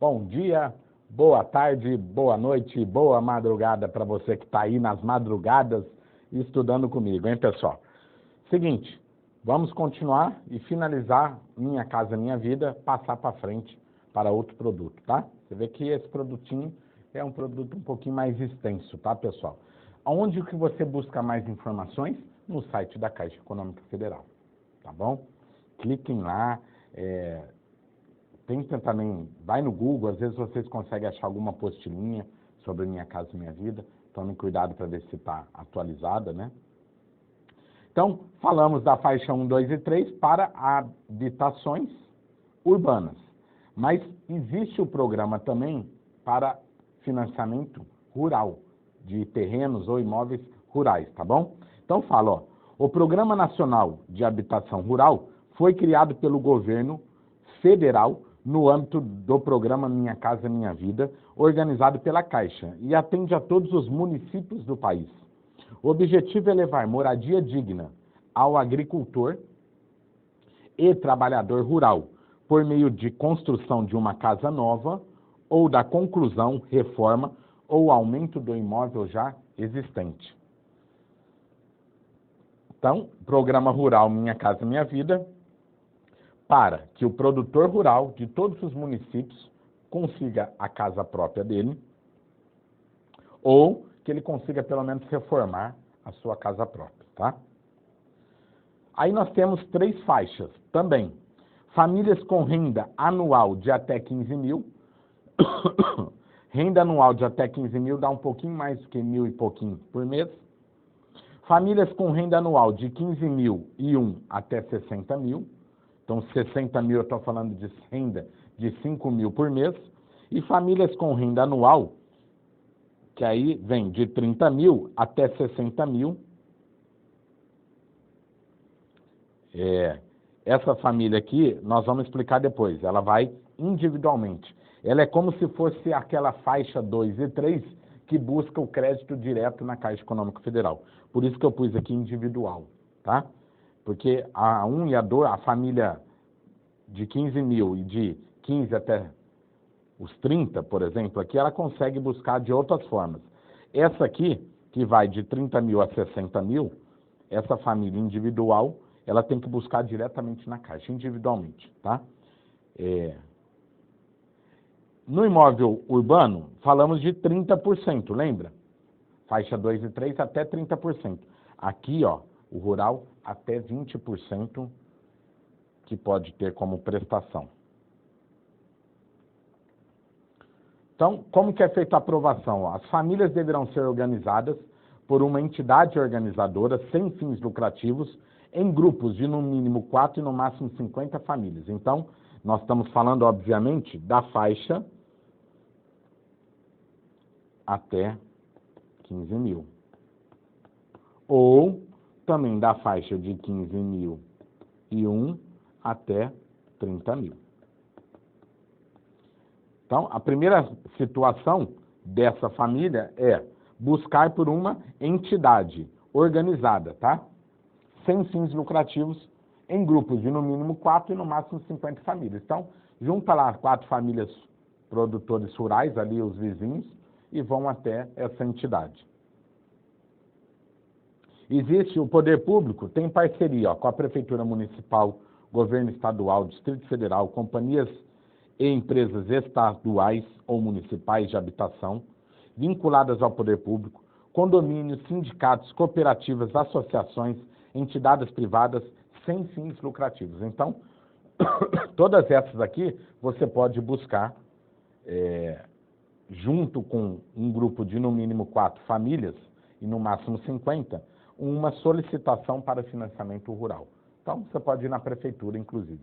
Bom dia, boa tarde, boa noite, boa madrugada para você que está aí nas madrugadas estudando comigo, hein, pessoal? Seguinte, vamos continuar e finalizar Minha Casa Minha Vida, passar para frente para outro produto, tá? Você vê que esse produtinho é um produto um pouquinho mais extenso, tá, pessoal? Onde que você busca mais informações? No site da Caixa Econômica Federal, tá bom? Cliquem lá, tenta também, vai no Google, às vezes vocês conseguem achar alguma apostilinha sobre Minha Casa Minha Vida, tomem cuidado para ver se está atualizada, né? Então, falamos da faixa 1, 2 e 3 para habitações urbanas, mas existe o programa também para financiamento rural, de terrenos ou imóveis rurais, tá bom? Então fala, ó, o Programa Nacional de Habitação Rural foi criado pelo governo federal no âmbito do programa Minha Casa Minha Vida, organizado pela Caixa, e atende a todos os municípios do país. O objetivo é levar moradia digna ao agricultor e trabalhador rural, por meio de construção de uma casa nova ou da conclusão, reforma ou aumento do imóvel já existente. Então, Programa Rural Minha Casa Minha Vida, para que o produtor rural de todos os municípios consiga a casa própria dele, ou que ele consiga pelo menos reformar a sua casa própria, tá? Aí nós temos 3 faixas também. Famílias com renda anual de até 15 mil. Renda anual de até 15 mil dá um pouquinho mais do que 1.000 e pouquinho por mês. Famílias com renda anual de 15.001 até 60 mil. Então, 60 mil eu estou falando de renda de 5 mil por mês. E famílias com renda anual, que aí vem de 30 mil até 60 mil. Essa família aqui, nós vamos explicar depois, ela vai individualmente. Ela é como se fosse aquela faixa 2 e 3 que busca o crédito direto na Caixa Econômica Federal. Por isso que eu pus aqui individual, tá? Porque a 1 e a 2, a família de 15 mil e de 15 até os 30, por exemplo, aqui ela consegue buscar de outras formas. Essa aqui, que vai de 30 mil a 60 mil, essa família individual, ela tem que buscar diretamente na Caixa, individualmente, tá? No imóvel urbano, falamos de 30%, lembra? Faixa 2 e 3 até 30%. Aqui, ó, o rural até 20% que pode ter como prestação. Então, como que é feita a aprovação? As famílias deverão ser organizadas por uma entidade organizadora sem fins lucrativos em grupos de no mínimo 4 e no máximo 50 famílias. Então, nós estamos falando, obviamente, da faixa até 15 mil. Ou também da faixa de 15.001 até 30 mil. Então, a primeira situação dessa família é buscar por uma entidade organizada, tá? Sem fins lucrativos, em grupos de no mínimo 4 e no máximo 50 famílias. Então, junta lá 4 famílias produtores rurais, ali os vizinhos, e vão até essa entidade. Existe o poder público, tem parceria, ó, com a Prefeitura Municipal, Governo Estadual, Distrito Federal, companhias e empresas estaduais ou municipais de habitação, vinculadas ao poder público, condomínios, sindicatos, cooperativas, associações, entidades privadas sem fins lucrativos. Então, todas essas aqui você pode buscar, junto com um grupo de no mínimo 4 famílias e no máximo 50, uma solicitação para financiamento rural. Então, você pode ir na prefeitura, inclusive.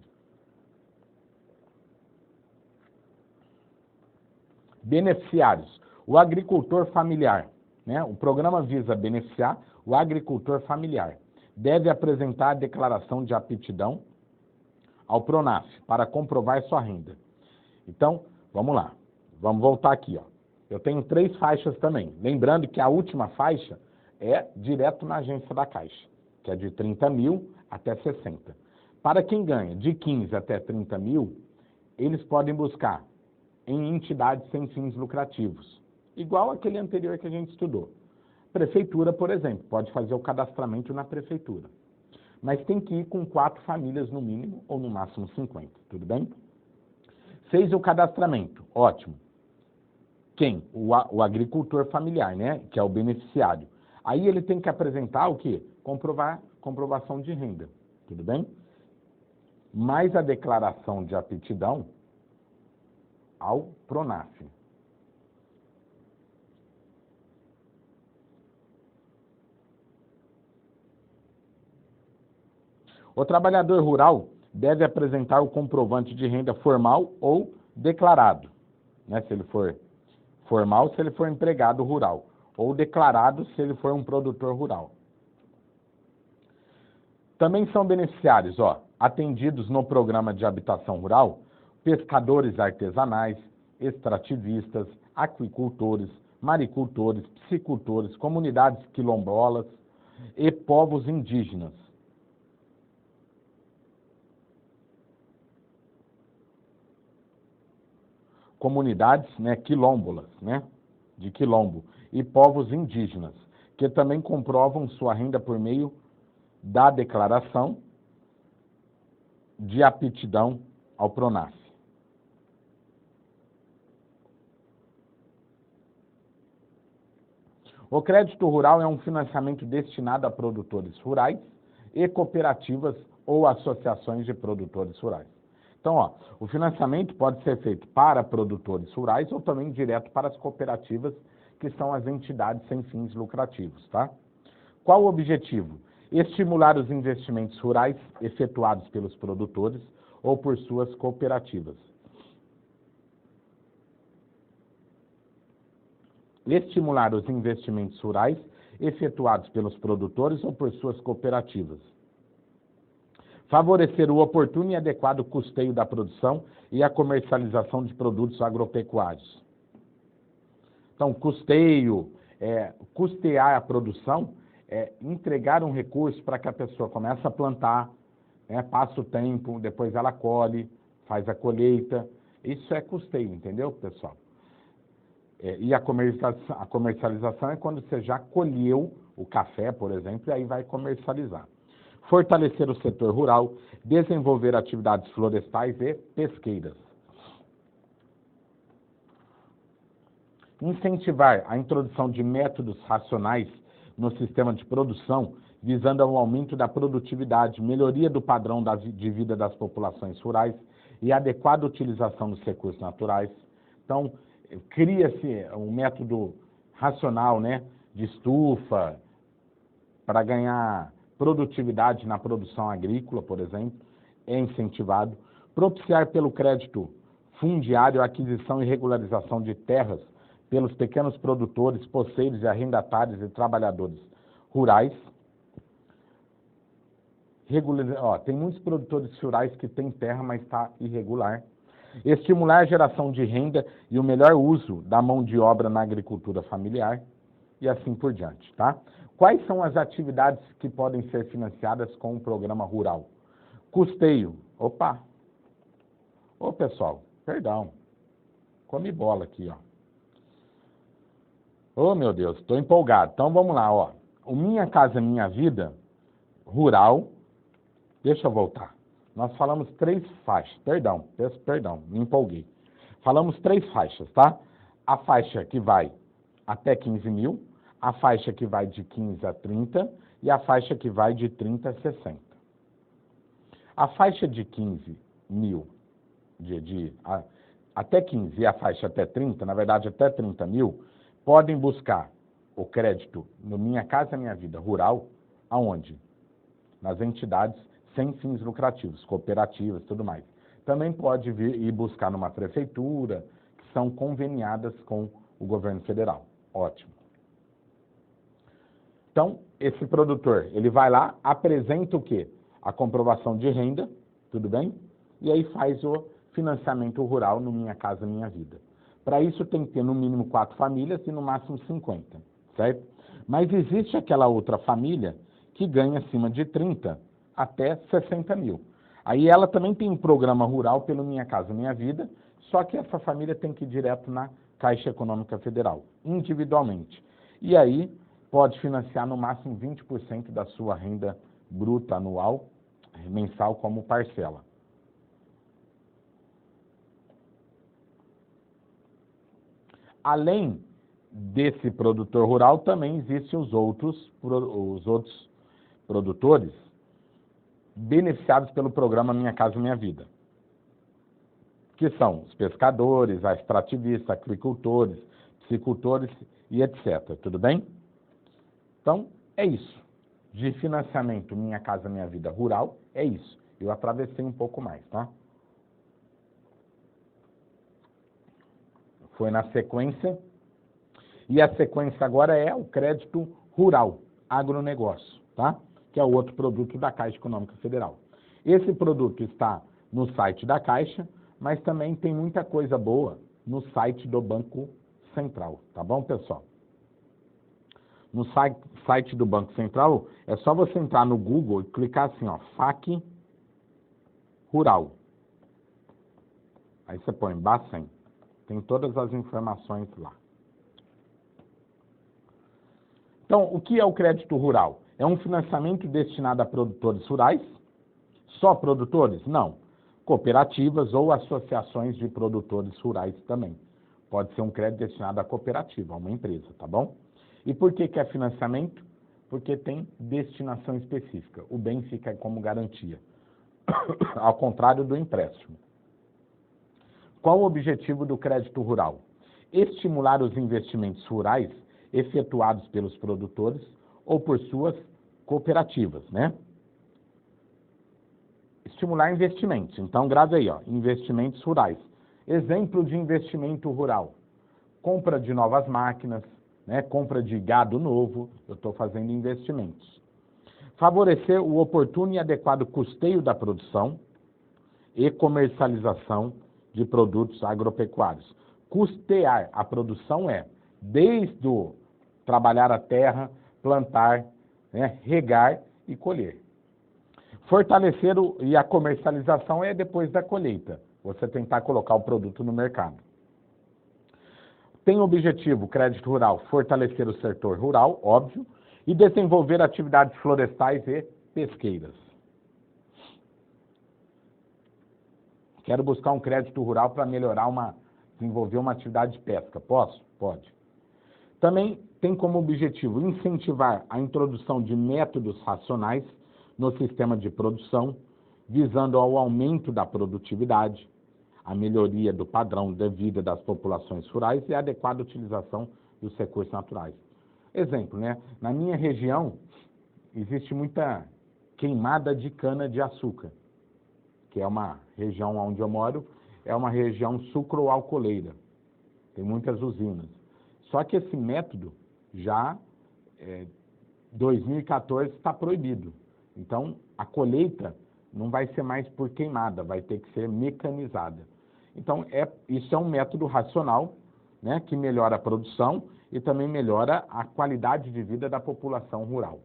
Beneficiários. O agricultor familiar, né? O programa visa beneficiar o agricultor familiar. Deve apresentar a declaração de aptidão ao PRONAF para comprovar sua renda. Então, vamos lá. Vamos voltar aqui, ó. Eu tenho 3 faixas também. Lembrando que a última faixa é direto na agência da Caixa, que é de 30 mil até 60. Para quem ganha de 15 até 30 mil, eles podem buscar em entidades sem fins lucrativos, igual aquele anterior que a gente estudou. Prefeitura, por exemplo, pode fazer o cadastramento na prefeitura, mas tem que ir com 4 famílias no mínimo, ou no máximo 50, tudo bem? Fez o cadastramento, ótimo. Quem? O agricultor familiar, né? Que é o beneficiário. Aí ele tem que apresentar o quê? Comprovação de renda, tudo bem? Mais a declaração de aptidão ao PRONAF. O trabalhador rural deve apresentar o comprovante de renda formal ou declarado, né? Se ele for formal, se ele for empregado rural, ou declarado se ele for um produtor rural. Também são beneficiários, atendidos no programa de habitação rural, pescadores artesanais, extrativistas, aquicultores, maricultores, piscicultores, comunidades quilombolas e povos indígenas. Comunidades, né, quilombolas, né, de quilombo, e povos indígenas, que também comprovam sua renda por meio da declaração de aptidão ao PRONAF. O crédito rural é um financiamento destinado a produtores rurais e cooperativas ou associações de produtores rurais. Então, o financiamento pode ser feito para produtores rurais ou também direto para as cooperativas, que são as entidades sem fins lucrativos, tá? Qual o objetivo? Estimular os investimentos rurais efetuados pelos produtores ou por suas cooperativas. Estimular os investimentos rurais efetuados pelos produtores ou por suas cooperativas. Favorecer o oportuno e adequado custeio da produção e a comercialização de produtos agropecuários. Então, custeio, custear a produção, entregar um recurso para que a pessoa comece a plantar, passa o tempo, depois ela colhe, faz a colheita. Isso é custeio, entendeu, pessoal? E a comercialização é quando você já colheu o café, por exemplo, e aí vai comercializar. Fortalecer o setor rural, desenvolver atividades florestais e pesqueiras. Incentivar a introdução de métodos racionais no sistema de produção, visando ao aumento da produtividade, melhoria do padrão de vida das populações rurais e adequada utilização dos recursos naturais. Então, cria-se um método racional, né, de estufa, para ganhar produtividade na produção agrícola, por exemplo, é incentivado. Propiciar pelo crédito fundiário a aquisição e regularização de terras pelos pequenos produtores, poceiros e arrendatários e trabalhadores rurais. Tem muitos produtores rurais que têm terra, mas está irregular. Estimular a geração de renda e o melhor uso da mão de obra na agricultura familiar e assim por diante, tá? Quais são as atividades que podem ser financiadas com o programa rural? Custeio. Ô, pessoal, perdão. Come bola aqui, Ô, meu Deus, estou empolgado. Então, vamos lá, O Minha Casa Minha Vida rural. Deixa eu voltar. Nós falamos 3 faixas. Perdão, me empolguei. Falamos 3 faixas, tá? A faixa que vai até 15 mil, a faixa que vai de 15 a 30 e a faixa que vai de 30 a 60. A faixa de 15 mil, até 15 e a faixa até 30, na verdade até 30 mil, podem buscar o crédito no Minha Casa Minha Vida rural, aonde? Nas entidades sem fins lucrativos, cooperativas, tudo mais. Também pode vir e buscar numa prefeitura, que são conveniadas com o governo federal. Ótimo. Então, esse produtor, ele vai lá, apresenta o quê? A comprovação de renda, tudo bem? E aí faz o financiamento rural no Minha Casa Minha Vida. Para isso tem que ter no mínimo 4 famílias e no máximo 50, certo? Mas existe aquela outra família que ganha acima de 30 até 60 mil. Aí ela também tem um programa rural pelo Minha Casa Minha Vida, só que essa família tem que ir direto na Caixa Econômica Federal, individualmente. E aí pode financiar no máximo 20% da sua renda bruta anual, mensal, como parcela. Além desse produtor rural, também existem os outros produtores beneficiados pelo programa Minha Casa Minha Vida, que são os pescadores, a extrativistas, agricultores, piscicultores e etc. Tudo bem? Então, é isso. De financiamento Minha Casa Minha Vida Rural, é isso. Eu atravessei um pouco mais, tá? Foi na sequência. E a sequência agora é o crédito rural, agronegócio, tá? Que é o outro produto da Caixa Econômica Federal. Esse produto está no site da Caixa, mas também tem muita coisa boa no site do Banco Central, tá bom, pessoal? No site do Banco Central, é só você entrar no Google e clicar assim, ó, FAQ Rural. Aí você põe Bacen, tem todas as informações lá. Então, o que é o crédito rural? É um financiamento destinado a produtores rurais? Só produtores? Não. Cooperativas ou associações de produtores rurais também. Pode ser um crédito destinado à cooperativa, a uma empresa, tá bom? E por que é financiamento? Porque tem destinação específica. O bem fica como garantia, ao contrário do empréstimo. Qual o objetivo do crédito rural? Estimular os investimentos rurais efetuados pelos produtores ou por suas cooperativas, né? Estimular investimentos. Então, grave aí, ó, investimentos rurais. Exemplo de investimento rural. Compra de novas máquinas, né? Compra de gado novo, eu estou fazendo investimentos. Favorecer o oportuno e adequado custeio da produção e comercialização de produtos agropecuários. Custear a produção é desde o trabalhar a terra, plantar, né, regar e colher. Fortalecer e a comercialização é depois da colheita, você tentar colocar o produto no mercado. Tem o objetivo, crédito rural, fortalecer o setor rural, óbvio, e desenvolver atividades florestais e pesqueiras. Quero buscar um crédito rural para desenvolver uma atividade de pesca. Posso? Pode. Também tem como objetivo incentivar a introdução de métodos racionais no sistema de produção, visando ao aumento da produtividade, a melhoria do padrão de vida das populações rurais e a adequada utilização dos recursos naturais. Exemplo, né? Na minha região, existe muita queimada de cana-de-açúcar, que é uma região onde eu moro, é uma região sucroalcooleira. Tem muitas usinas. Só que esse método já, 2014, está proibido. Então, a colheita não vai ser mais por queimada, vai ter que ser mecanizada. Então, isso é um método racional, né, que melhora a produção e também melhora a qualidade de vida da população rural.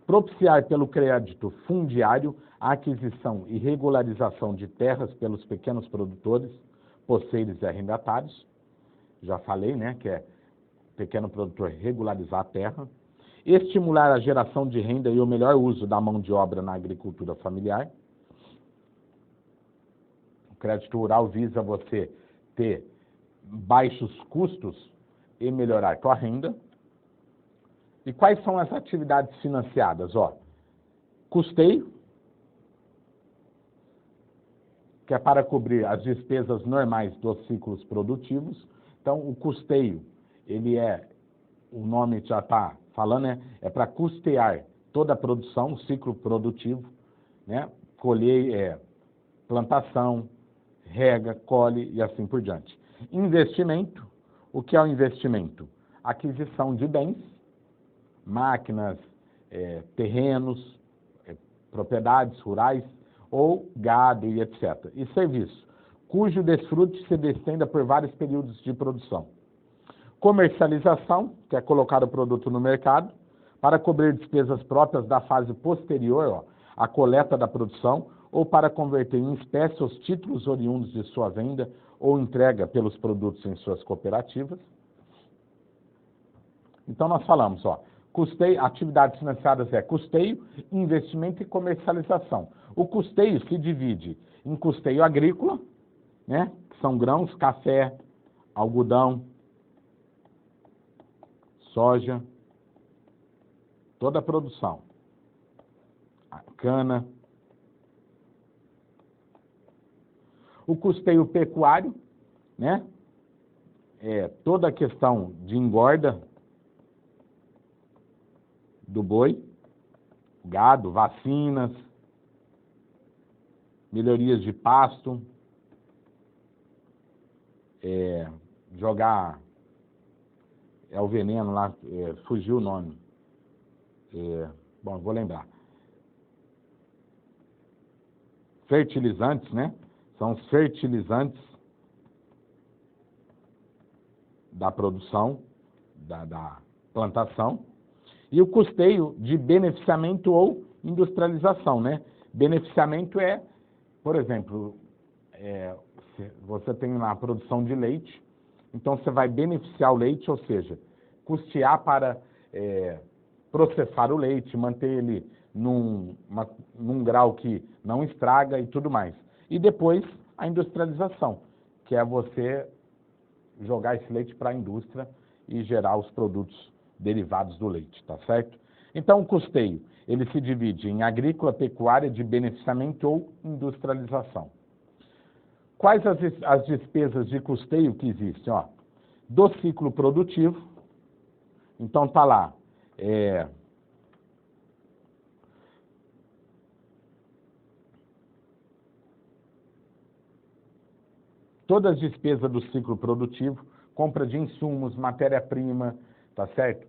Propiciar pelo crédito fundiário a aquisição e regularização de terras pelos pequenos produtores, poceiros e arrendatários. Já falei, né, que é pequeno produtor regularizar a terra. Estimular a geração de renda e o melhor uso da mão de obra na agricultura familiar. O crédito rural visa você ter baixos custos e melhorar sua renda. E quais são as atividades financiadas? Custeio, que é para cobrir as despesas normais dos ciclos produtivos. Então, o custeio, o nome já está falando, né? É para custear toda a produção, o ciclo produtivo, né? Plantação, rega, colhe e assim por diante. Investimento, o que é o investimento? Aquisição de bens, máquinas, terrenos, propriedades rurais ou gado e etc. E serviço, cujo desfrute se estenda por vários períodos de produção. Comercialização, que é colocar o produto no mercado, para cobrir despesas próprias da fase posterior à coleta da produção ou para converter em espécie os títulos oriundos de sua venda ou entrega pelos produtos em suas cooperativas. Então, nós falamos, custeio, atividades financiadas é custeio, investimento e comercialização. O custeio se divide em custeio agrícola, né, que são grãos, café, algodão, soja, toda a produção, a cana. O custeio pecuário, né, é toda a questão de engorda do boi, gado, vacinas, melhorias de pasto, jogar, o veneno lá, fugiu o nome, bom, vou lembrar, fertilizantes, né, são os fertilizantes da produção, da plantação, e o custeio de beneficiamento ou industrialização, né? Beneficiamento é, por exemplo, você tem lá a produção de leite, então você vai beneficiar o leite, ou seja, custear para processar o leite, manter ele num grau que não estraga e tudo mais. E depois a industrialização, que é você jogar esse leite para a indústria e gerar os produtos derivados do leite, tá certo? Então, o custeio, ele se divide em agrícola, pecuária, de beneficiamento ou industrialização. Quais as despesas de custeio que existem? Do ciclo produtivo, então tá lá, todas as despesas do ciclo produtivo, compra de insumos, matéria-prima, tá certo?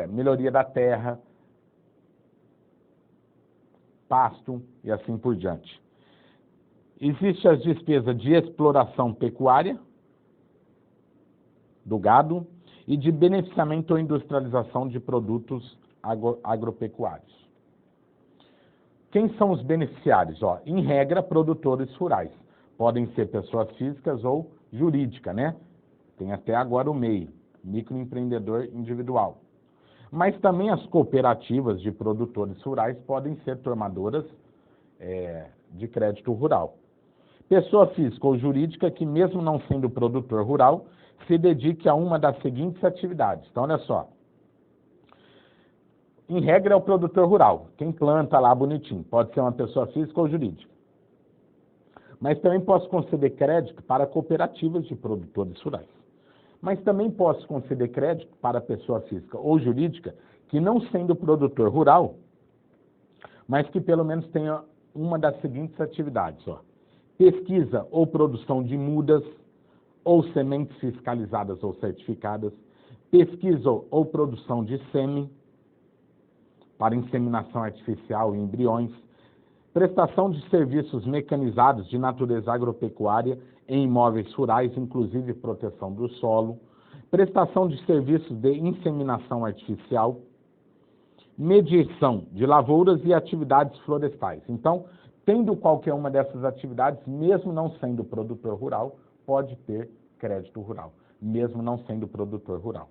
Melhoria da terra, pasto e assim por diante. Existem as despesas de exploração pecuária do gado e de beneficiamento ou industrialização de produtos agropecuários. Quem são os beneficiários? Em regra, produtores rurais. Podem ser pessoas físicas ou jurídicas, né? Tem até agora o MEI, microempreendedor individual. Mas também as cooperativas de produtores rurais podem ser tomadoras de crédito rural. Pessoa física ou jurídica que, mesmo não sendo produtor rural, se dedique a uma das seguintes atividades. Então, olha só. Em regra, é o produtor rural. Quem planta lá bonitinho. Pode ser uma pessoa física ou jurídica. Mas também posso conceder crédito para cooperativas de produtores rurais. Mas também posso conceder crédito para pessoa física ou jurídica que, não sendo produtor rural, mas que pelo menos tenha uma das seguintes atividades. Pesquisa ou produção de mudas ou sementes fiscalizadas ou certificadas, pesquisa ou produção de sêmen para inseminação artificial em embriões, prestação de serviços mecanizados de natureza agropecuária em imóveis rurais, inclusive proteção do solo, prestação de serviços de inseminação artificial, medição de lavouras e atividades florestais. Então, tendo qualquer uma dessas atividades, mesmo não sendo produtor rural, pode ter crédito rural, mesmo não sendo produtor rural.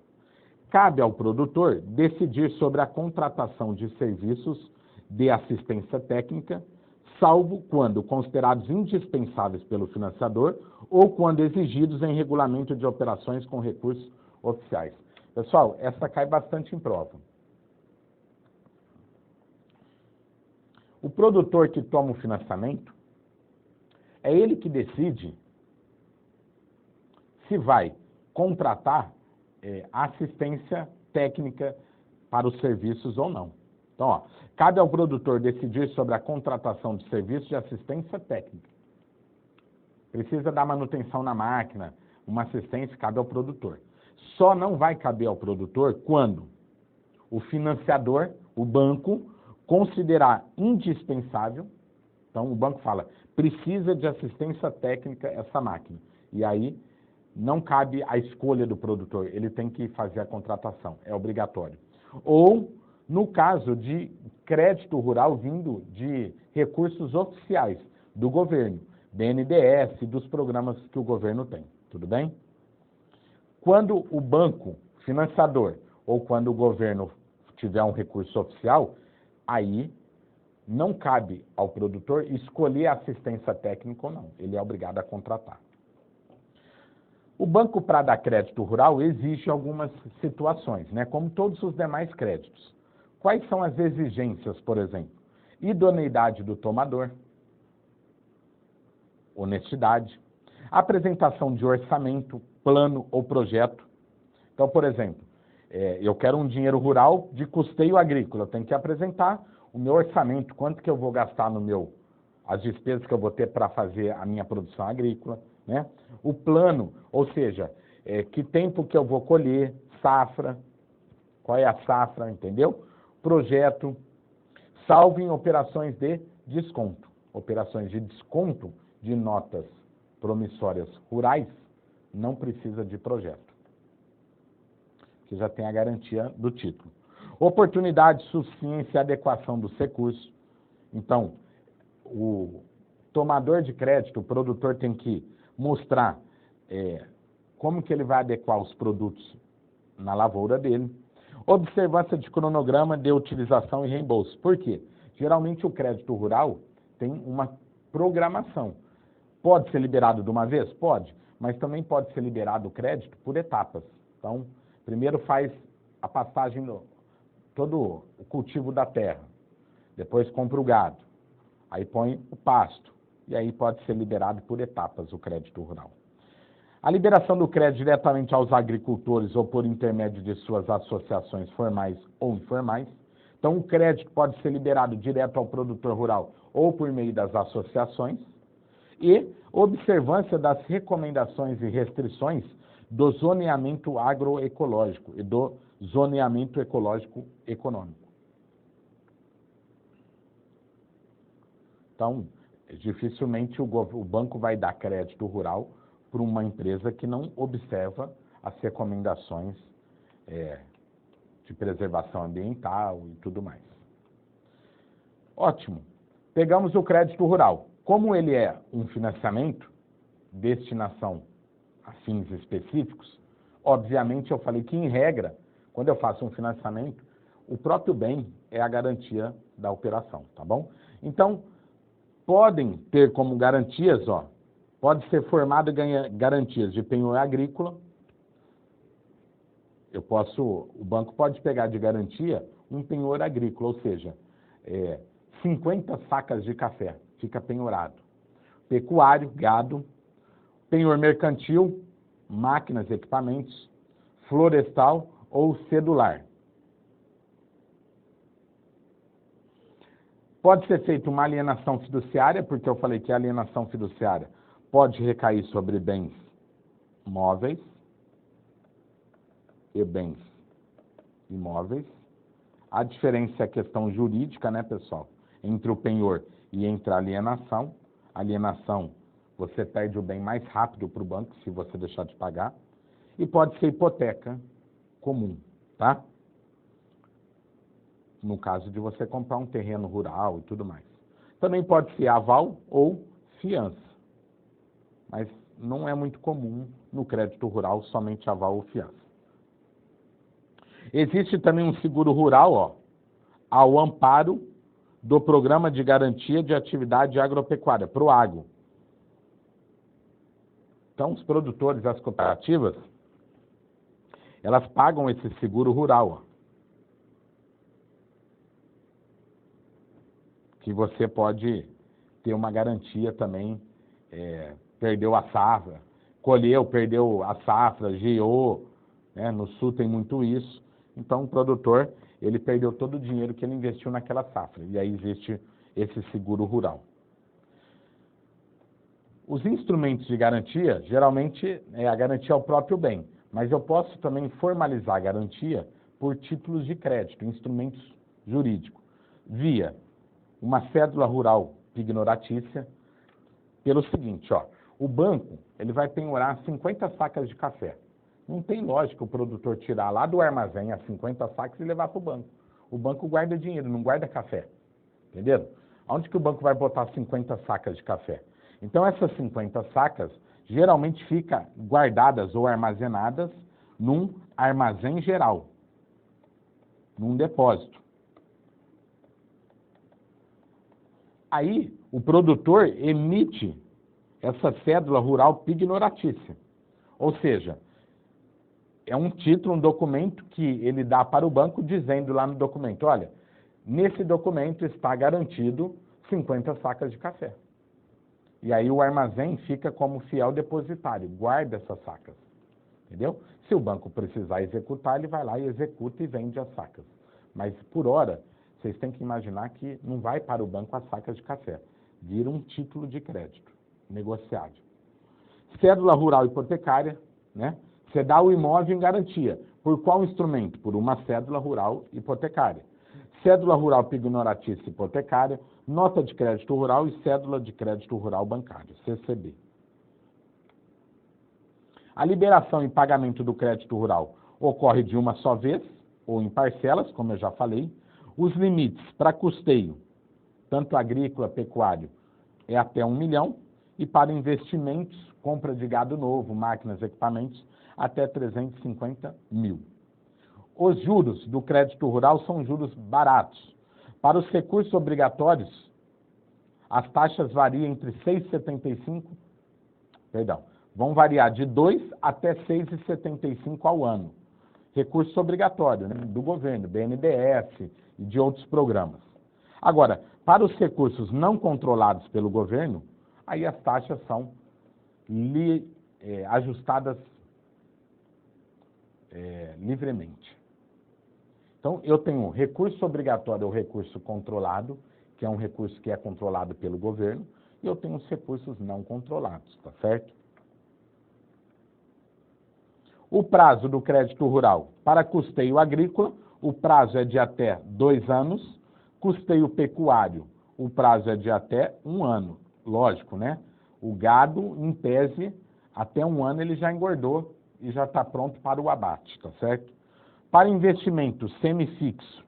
Cabe ao produtor decidir sobre a contratação de serviços de assistência técnica, salvo quando considerados indispensáveis pelo financiador ou quando exigidos em regulamento de operações com recursos oficiais. Pessoal, essa cai bastante em prova. O produtor que toma o financiamento, é ele que decide se vai contratar assistência técnica para os serviços ou não. Então, cabe ao produtor decidir sobre a contratação de serviços de assistência técnica. Precisa dar manutenção na máquina, uma assistência, cabe ao produtor. Só não vai caber ao produtor quando o financiador, o banco, considerar indispensável. Então, o banco fala, precisa de assistência técnica essa máquina. E aí, não cabe a escolha do produtor, ele tem que fazer a contratação, é obrigatório. Ou, no caso de crédito rural vindo de recursos oficiais do governo, BNDES, dos programas que o governo tem, tudo bem? Quando o banco financiador ou quando o governo tiver um recurso oficial, aí não cabe ao produtor escolher assistência técnica ou não, ele é obrigado a contratar. O banco, para dar crédito rural, exige algumas situações, né? Como todos os demais créditos. Quais são as exigências, por exemplo? Idoneidade do tomador, honestidade, apresentação de orçamento, plano ou projeto. Então, por exemplo, eu quero um dinheiro rural de custeio agrícola, eu tenho que apresentar o meu orçamento, quanto que eu vou gastar as despesas que eu vou ter para fazer a minha produção agrícola, né? O plano, ou seja, que tempo que eu vou colher, safra, qual é a safra, entendeu? Projeto, salvo em operações de desconto. Operações de desconto de notas promissórias rurais não precisa de projeto, que já tem a garantia do título. Oportunidade, suficiência e adequação dos recursos. Então, o tomador de crédito, o produtor tem que mostrar como que ele vai adequar os produtos na lavoura dele. Observância de cronograma de utilização e reembolso. Por quê? Geralmente o crédito rural tem uma programação. Pode ser liberado de uma vez? Pode, mas também pode ser liberado o crédito por etapas. Então, primeiro faz a passagem todo o cultivo da terra, depois compra o gado, aí põe o pasto, e aí pode ser liberado por etapas o crédito rural. A liberação do crédito diretamente aos agricultores ou por intermédio de suas associações formais ou informais. Então, o crédito pode ser liberado direto ao produtor rural ou por meio das associações. E observância das recomendações e restrições do zoneamento agroecológico e do zoneamento ecológico econômico. Então, dificilmente o banco vai dar crédito rural para uma empresa que não observa as recomendações de preservação ambiental e tudo mais. Ótimo. Pegamos o crédito rural. Como ele é um financiamento, destinação a fins específicos, obviamente eu falei que, em regra, quando eu faço um financiamento, o próprio bem é a garantia da operação, tá bom? Então, podem ter como garantias, pode ser formado garantias de penhor agrícola. O banco pode pegar de garantia um penhor agrícola, ou seja, 50 sacas de café, fica penhorado. Pecuário, gado, penhor mercantil, máquinas, equipamentos, florestal ou cedular. Pode ser feita uma alienação fiduciária, porque eu falei que a alienação fiduciária pode recair sobre bens móveis e bens imóveis. A diferença é a questão jurídica, né, pessoal? Entre o penhor e entre a alienação. Alienação, você perde o bem mais rápido para o banco se você deixar de pagar. E pode ser hipoteca comum, tá? No caso de você comprar um terreno rural e tudo mais. Também pode ser aval ou fiança. Mas não é muito comum no crédito rural somente aval ou fiança. Existe também um seguro rural, ao amparo do Programa de Garantia de Atividade Agropecuária, PROAGro. Então, os produtores, as cooperativas, elas pagam esse seguro rural, que você pode ter uma garantia também, perdeu a safra, colheu, perdeu a safra, geou, né? No sul tem muito isso. Então, o produtor, ele perdeu todo o dinheiro que ele investiu naquela safra, e aí existe esse seguro rural. Os instrumentos de garantia, geralmente, a garantia ao próprio bem, mas eu posso também formalizar a garantia por títulos de crédito, instrumentos jurídicos, via uma cédula rural pignoratícia, pelo seguinte, o banco, ele vai penhorar 50 sacas de café. Não tem lógica o produtor tirar lá do armazém as 50 sacas e levar para o banco. O banco guarda dinheiro, não guarda café. Entendeu? Onde que o banco vai botar 50 sacas de café? Então, essas 50 sacas geralmente ficam guardadas ou armazenadas num armazém geral, num depósito. Aí, o produtor emite essa cédula rural pignoratícia, ou seja, é um título, um documento que ele dá para o banco dizendo lá no documento, olha, nesse documento está garantido 50 sacas de café. E aí o armazém fica como fiel depositário, guarda essas sacas, entendeu? Se o banco precisar executar, ele vai lá e executa e vende as sacas. Mas, por hora, vocês têm que imaginar que não vai para o banco as sacas de café, vira um título de crédito negociável. Cédula rural hipotecária, né? Você dá o imóvel em garantia. Por qual instrumento? Por uma cédula rural hipotecária. Cédula rural pignoratícia hipotecária, nota de crédito rural e cédula de crédito rural bancário, CCB. A liberação e pagamento do crédito rural ocorre de uma só vez, ou em parcelas, como eu já falei. Os limites para custeio, tanto agrícola, pecuário, é até 1 milhão, e para investimentos, compra de gado novo, máquinas, equipamentos, até 350 mil. Os juros do crédito rural são juros baratos. Para os recursos obrigatórios, as taxas variam entre 6,75, vão variar de 2 até 6,75 ao ano. Recurso obrigatório, né, do governo, BNDES e de outros programas. Agora, para os recursos não controlados pelo governo, aí as taxas são ajustadas livremente. Então, eu tenho recurso obrigatório ou recurso controlado, que é um recurso que é controlado pelo governo, e eu tenho os recursos não controlados, tá certo? O prazo do crédito rural para custeio agrícola, o prazo é de até 2 anos, custeio pecuário, o prazo é de até 1 ano. Lógico, né? O gado, em tese, até 1 ano ele já engordou e já está pronto para o abate, tá certo? Para investimento semifixo,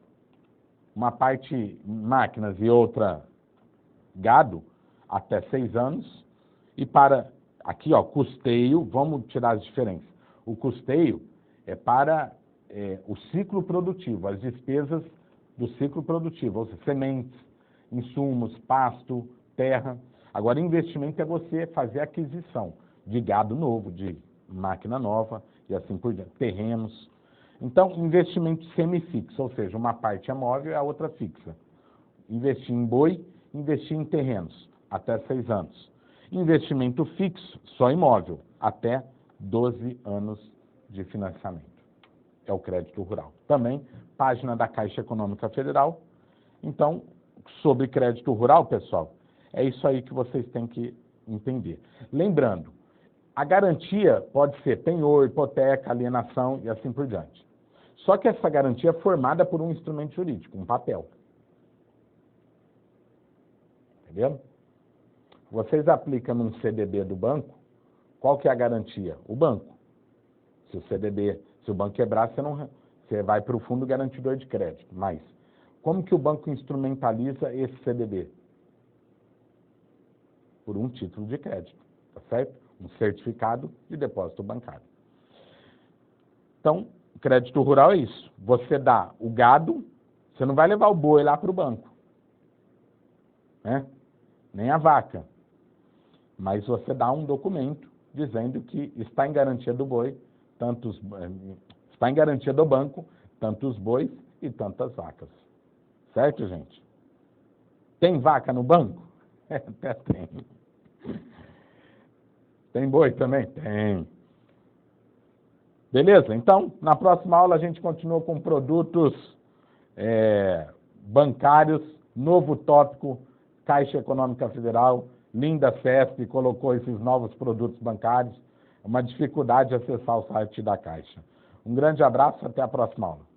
uma parte máquinas e outra gado, até 6 anos. E para, aqui ó, custeio, vamos tirar as diferenças. O custeio é para o ciclo produtivo, as despesas do ciclo produtivo, ou seja, sementes, insumos, pasto, terra. Agora, investimento é você fazer aquisição de gado novo, de máquina nova e assim por diante, terrenos. Então, investimento semifixo, ou seja, uma parte é móvel e a outra fixa. Investir em boi, investir em terrenos, até 6 anos. Investimento fixo, só imóvel, até 12 anos de financiamento. É o crédito rural. Também, página da Caixa Econômica Federal. Então, sobre crédito rural, pessoal, é isso aí que vocês têm que entender. Lembrando, a garantia pode ser penhor, hipoteca, alienação e assim por diante. Só que essa garantia é formada por um instrumento jurídico, um papel. Entendeu? Vocês aplicam num CDB do banco, qual que é a garantia? O banco. Se o banco quebrar, você vai para o fundo garantidor de crédito. Mas, como que o banco instrumentaliza esse CDB? Por um título de crédito, tá certo? Um certificado de depósito bancário. Então, crédito rural é isso. Você dá o gado, você não vai levar o boi lá para o banco, né? Nem a vaca. Mas você dá um documento dizendo que está em garantia do boi, está em garantia do banco, tantos bois e tantas vacas. Certo, gente? Tem vaca no banco? Até tem. Tem boi também? Tem. Beleza? Então, na próxima aula a gente continua com produtos bancários, novo tópico, Caixa Econômica Federal, linda CESP colocou esses novos produtos bancários, uma dificuldade de acessar o site da Caixa. Um grande abraço, até a próxima aula.